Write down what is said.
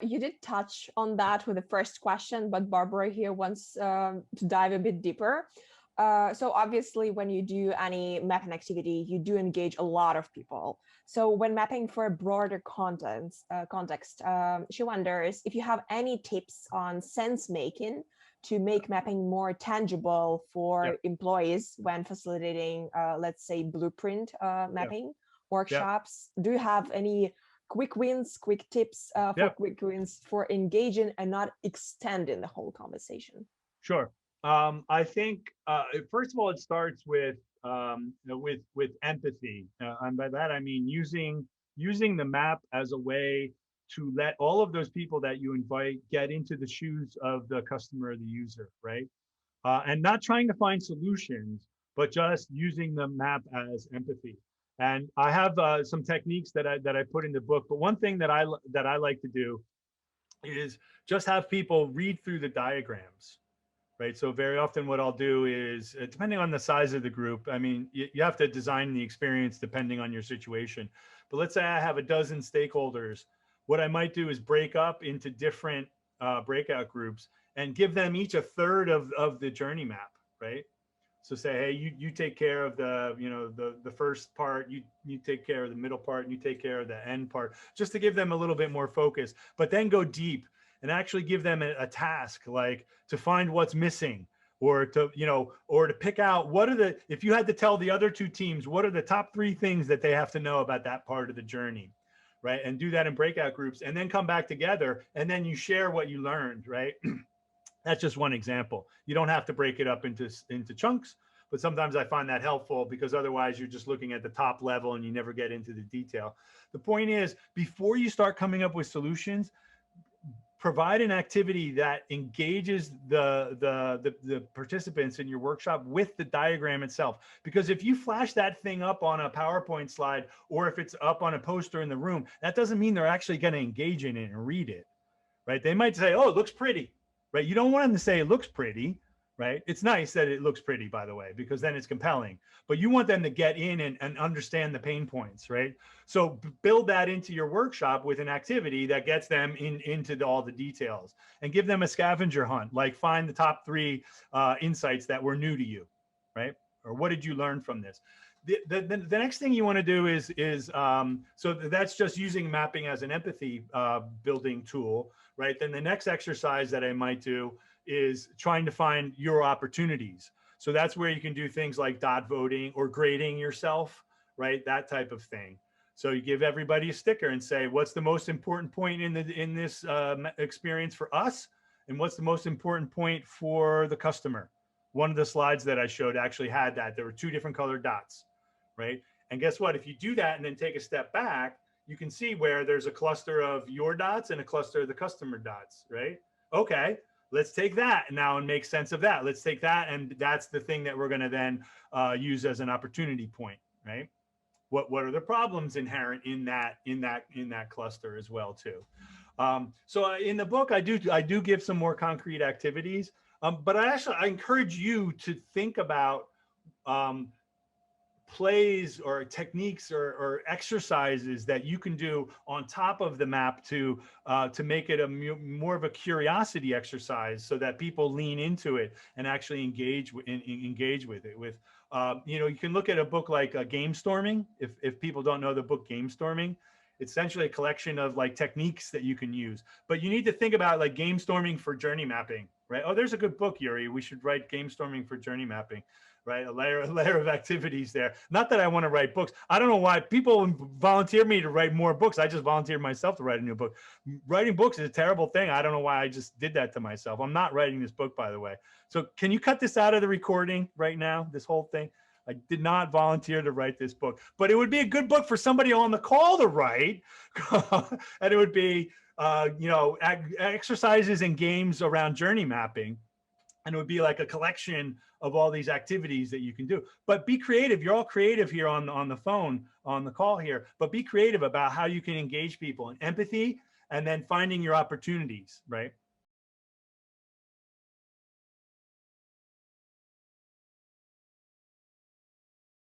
You did touch on that with the first question, but Barbara here wants to dive a bit deeper. So obviously, when you do any mapping activity, you do engage a lot of people. So when mapping for a broader context, she wonders if you have any tips on sense making to make mapping more tangible Yeah, for employees when facilitating, let's say, blueprint yeah, mapping yeah, workshops. Do you have any quick wins, quick tips for yeah. quick wins for engaging and not extending the whole conversation? Sure. I think first of all, it starts with with empathy, and by that I mean using the map as a way to let all of those people that you invite get into the shoes of the customer or the user, right? And not trying to find solutions, but just using the map as empathy. And I have some techniques that I put in the book. But one thing that I like to do is just have people read through the diagrams, right? So very often what I'll do is, depending on the size of the group, I mean, you have to design the experience depending on your situation. But let's say I have a dozen stakeholders. What I might do is break up into different breakout groups and give them each a third of the journey map, right? So say, hey, you take care of the, the first part, you take care of the middle part, and you take care of the end part, just to give them a little bit more focus, but then go deep and actually give them a task, like to find what's missing, or to, or to pick out what are the, if you had to tell the other two teams, what are the top three things that they have to know about that part of the journey, right? And do that in breakout groups, and then come back together, and then you share what you learned, right? That's just one example. You don't have to break it up into chunks, but sometimes I find that helpful, because otherwise you're just looking at the top level and you never get into the detail. The point is, before you start coming up with solutions, provide an activity that engages the participants in your workshop with the diagram itself. Because if you flash that thing up on a PowerPoint slide, or if it's up on a poster in the room, that doesn't mean they're actually going to engage in it and read it, right? They might say, oh, it looks pretty, right? You don't want them to say it looks pretty, right? It's nice that it looks pretty, by the way, because then it's compelling, but you want them to get in and understand the pain points, right? So build that into your workshop with an activity that gets them into all the details, and give them a scavenger hunt, like find the top three insights that were new to you, right? Or what did you learn from this? The next thing you want to do is so that's just using mapping as an empathy building tool, right? Then the next exercise that I might do is trying to find your opportunities. So that's where you can do things like dot voting or grading yourself, right? That type of thing. So you give everybody a sticker and say, what's the most important point in this experience for us, and what's the most important point for the customer? One of the slides that I showed actually had that. There were two different colored dots, right? And guess what? If you do that and then take a step back, you can see where there's a cluster of your dots and a cluster of the customer dots, right? Okay, let's take that now and make sense of that. Let's take that, and that's the thing that we're going to then use as an opportunity point, right? What are the problems inherent in that cluster as well too? So in the book, I do give some more concrete activities, but I encourage you to think about um, plays or techniques or exercises that you can do on top of the map to make it more of a curiosity exercise, so that people lean into it and actually engage with it. With you can look at a book like Game Storming. If people don't know the book Game Storming, it's essentially a collection of like techniques that you can use. But you need to think about like game storming for journey mapping, right? Oh, there's a good book, Yuri. We should write Game Storming for journey mapping, right? A layer of activities there. Not that I want to write books. I don't know why people volunteer me to write more books. I just volunteered myself to write a new book. Writing books is a terrible thing. I don't know why I just did that to myself. I'm not writing this book, by the way. So can you cut this out of the recording right now, this whole thing? I did not volunteer to write this book, but it would be a good book for somebody on the call to write. And it would be, exercises and games around journey mapping. And it would be like a collection of all these activities that you can do. But be creative. You're all creative here on the phone, on the call here, but be creative about how you can engage people, and empathy, and then finding your opportunities, right?